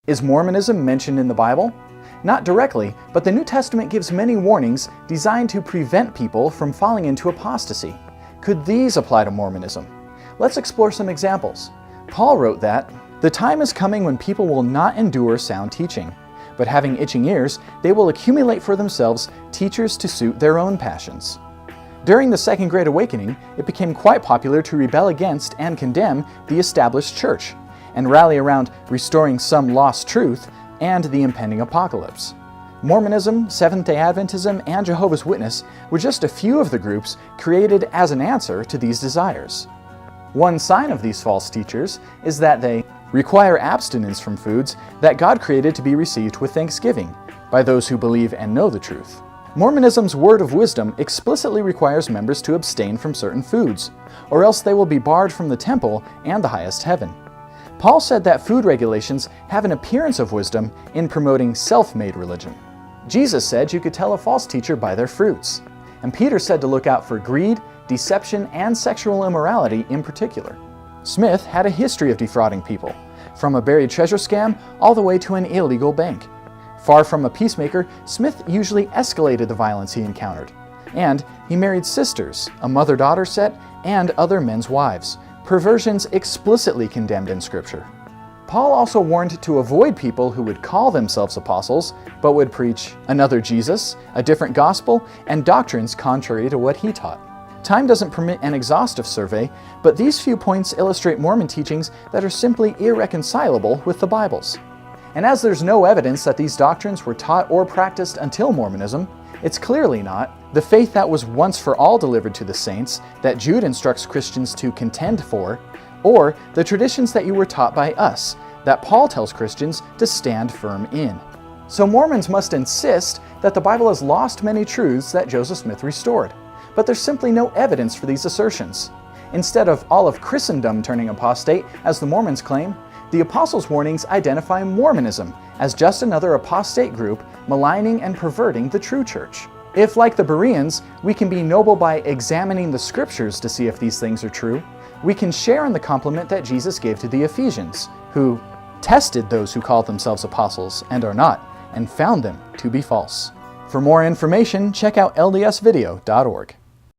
Is Mormonism mentioned in the Bible? Not directly, but the New Testament gives many warnings designed to prevent people from falling into apostasy. Could these apply to Mormonism? Let's explore some examples. Paul wrote that, "The time is coming when people will not endure sound teaching, but having itching ears, they will accumulate for themselves teachers to suit their own passions." During the Second Great Awakening, it became quite popular to rebel against and condemn the established church, and rally around restoring some lost truth and the impending apocalypse. Mormonism, Seventh-day Adventism, and Jehovah's Witness were just a few of the groups created as an answer to these desires. One sign of these false teachers is that they require abstinence from foods that God created to be received with thanksgiving by those who believe and know the truth. Mormonism's word of wisdom explicitly requires members to abstain from certain foods, or else they will be barred from the temple and the highest heaven. Paul said that food regulations have an appearance of wisdom in promoting self-made religion. Jesus said you could tell a false teacher by their fruits. And Peter said to look out for greed, deception, and sexual immorality in particular. Smith had a history of defrauding people, from a buried treasure scam all the way to an illegal bank. Far from a peacemaker, Smith usually escalated the violence he encountered. And he married sisters, a mother-daughter set, and other men's wives, perversions explicitly condemned in Scripture. Paul also warned to avoid people who would call themselves apostles, but would preach another Jesus, a different gospel, and doctrines contrary to what he taught. Time doesn't permit an exhaustive survey, but these few points illustrate Mormon teachings that are simply irreconcilable with the Bible's. And as there's no evidence that these doctrines were taught or practiced until Mormonism, it's clearly not the faith that was once for all delivered to the saints that Jude instructs Christians to contend for, or the traditions that you were taught by us that Paul tells Christians to stand firm in. So Mormons must insist that the Bible has lost many truths that Joseph Smith restored, but there's simply no evidence for these assertions. Instead of all of Christendom turning apostate, as the Mormons claim, the Apostles' warnings identify Mormonism as just another apostate group maligning and perverting the true church. If, like the Bereans, we can be noble by examining the Scriptures to see if these things are true, we can share in the compliment that Jesus gave to the Ephesians, who tested those who called themselves apostles and are not, and found them to be false. For more information, check out ldsvideo.org.